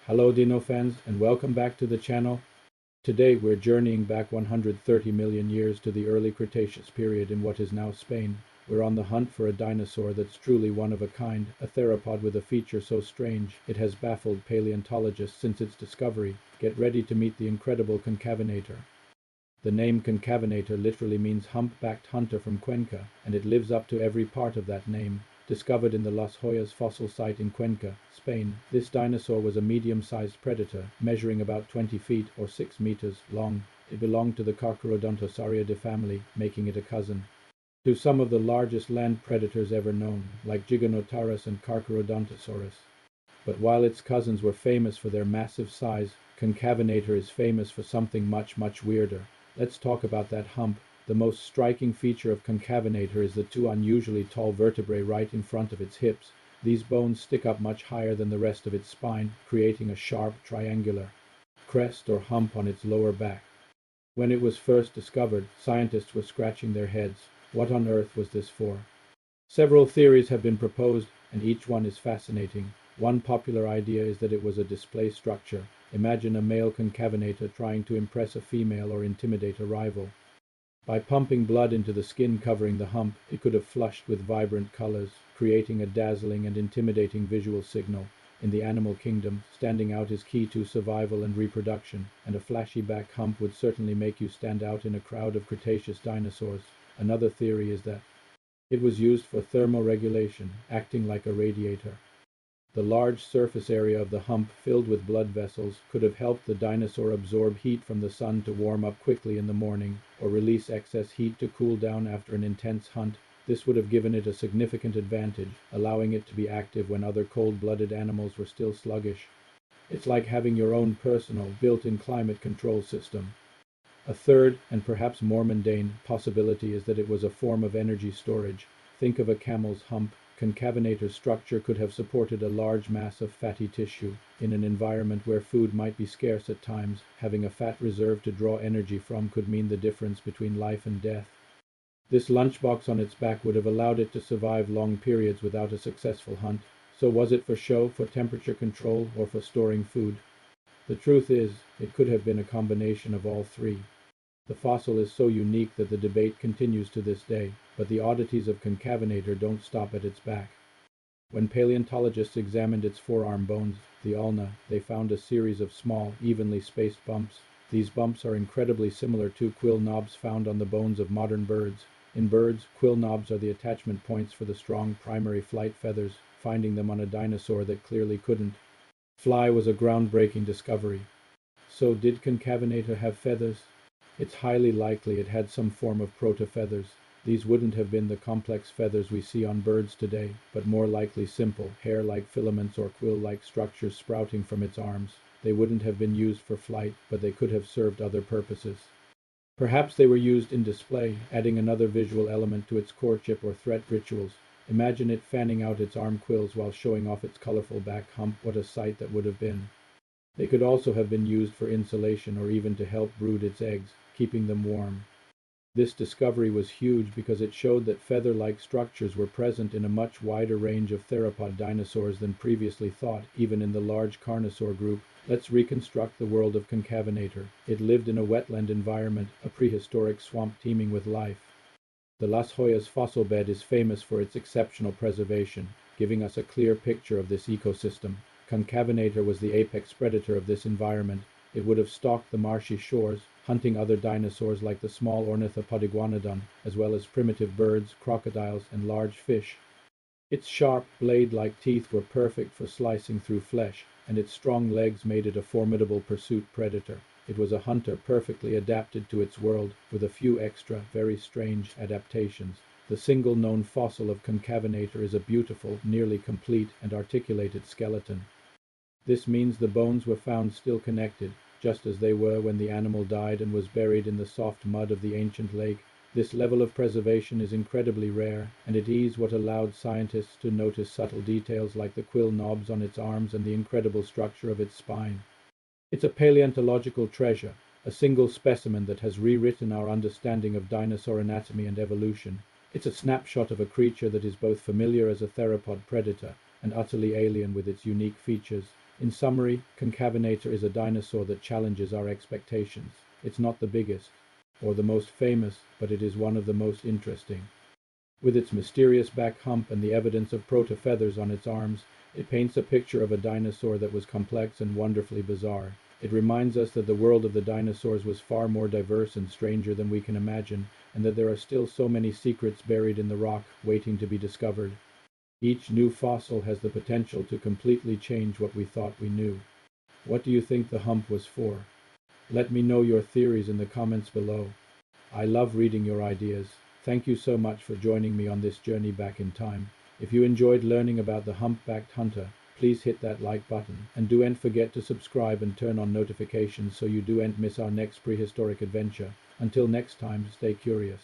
Hello Dino fans and welcome back to the channel. Today we're journeying back 130 million years to the early Cretaceous period in what is now Spain. We're on the hunt for a dinosaur that's truly one of a kind, a theropod with a feature so strange it has baffled paleontologists since its discovery. Get ready to meet the incredible Concavenator. The name Concavenator literally means hump-backed hunter from Cuenca, and it lives up to every part of that name. Discovered in the Las Hoyas fossil site in Cuenca, Spain, this dinosaur was a medium-sized predator, measuring about 20 feet or 6 meters long. It belonged to the Carcharodontosauridae family, making it a cousin to some of the largest land predators ever known, like Giganotaurus and Carcharodontosaurus. But while its cousins were famous for their massive size, Concavenator is famous for something much weirder. Let's talk about that hump. The most striking feature of Concavenator is the two unusually tall vertebrae right in front of its hips. These bones stick up much higher than the rest of its spine, creating a sharp, triangular crest or hump on its lower back. When it was first discovered, scientists were scratching their heads. What on earth was this for? Several theories have been proposed, and each one is fascinating. One popular idea is that it was a display structure. Imagine a male concavenator trying to impress a female or intimidate a rival. By pumping blood into the skin covering the hump, it could have flushed with vibrant colors, creating a dazzling and intimidating visual signal. In the animal kingdom, standing out is key to survival and reproduction, and a flashy back hump would certainly make you stand out in a crowd of Cretaceous dinosaurs. Another theory is that it was used for thermoregulation, acting like a radiator. The large surface area of the hump, filled with blood vessels, could have helped the dinosaur absorb heat from the sun to warm up quickly in the morning, or release excess heat to cool down after an intense hunt. This would have given it a significant advantage, allowing it to be active when other cold-blooded animals were still sluggish. It's like having your own personal, built-in climate control system. A third, and perhaps more mundane, possibility is that it was a form of energy storage. Think of a camel's hump. Concavenator's structure could have supported a large mass of fatty tissue. In an environment where food might be scarce at times, having a fat reserve to draw energy from could mean the difference between life and death. This lunchbox on its back would have allowed it to survive long periods without a successful hunt. So was it for show, for temperature control, or for storing food? The truth is, it could have been a combination of all three. The fossil is so unique that the debate continues to this day, but the oddities of Concavenator don't stop at its back. When paleontologists examined its forearm bones, the ulna, they found a series of small, evenly spaced bumps. These bumps are incredibly similar to quill knobs found on the bones of modern birds. In birds, quill knobs are the attachment points for the strong primary flight feathers. Finding them on a dinosaur that clearly couldn't fly was a groundbreaking discovery. So did Concavenator have feathers? It's highly likely it had some form of protofeathers. These wouldn't have been the complex feathers we see on birds today, but more likely simple, hair-like filaments or quill-like structures sprouting from its arms. They wouldn't have been used for flight, but they could have served other purposes. Perhaps they were used in display, adding another visual element to its courtship or threat rituals. Imagine it fanning out its arm quills while showing off its colorful back hump. What a sight that would have been. They could also have been used for insulation or even to help brood its eggs, keeping them warm. This discovery was huge because it showed that feather-like structures were present in a much wider range of theropod dinosaurs than previously thought, even in the large carnivore group. Let's reconstruct the world of Concavenator. It lived in a wetland environment, a prehistoric swamp teeming with life. The Las Hoyas fossil bed is famous for its exceptional preservation, giving us a clear picture of this ecosystem. Concavenator was the apex predator of this environment. It would have stalked the marshy shores, hunting other dinosaurs like the small ornithopod, as well as primitive birds, crocodiles, and large fish. Its sharp, blade-like teeth were perfect for slicing through flesh, and its strong legs made it a formidable pursuit predator. It was a hunter perfectly adapted to its world, with a few extra, very strange adaptations. The single known fossil of Concavenator is a beautiful, nearly complete, and articulated skeleton. This means the bones were found still connected, just as they were when the animal died and was buried in the soft mud of the ancient lake. This level of preservation is incredibly rare, and it is what allowed scientists to notice subtle details like the quill knobs on its arms and the incredible structure of its spine. It's a paleontological treasure, a single specimen that has rewritten our understanding of dinosaur anatomy and evolution. It's a snapshot of a creature that is both familiar as a theropod predator and utterly alien with its unique features. In summary, Concavenator is a dinosaur that challenges our expectations. It's not the biggest or the most famous, but it is one of the most interesting. With its mysterious back hump and the evidence of proto-feathers on its arms, it paints a picture of a dinosaur that was complex and wonderfully bizarre. It reminds us that the world of the dinosaurs was far more diverse and stranger than we can imagine, and that there are still so many secrets buried in the rock waiting to be discovered. Each new fossil has the potential to completely change what we thought we knew. What do you think the hump was for? Let me know your theories in the comments below. I love reading your ideas. Thank you so much for joining me on this journey back in time. If you enjoyed learning about the humpbacked hunter, please hit that like button, and don't forget to subscribe and turn on notifications so you don't miss our next prehistoric adventure. Until next time, stay curious.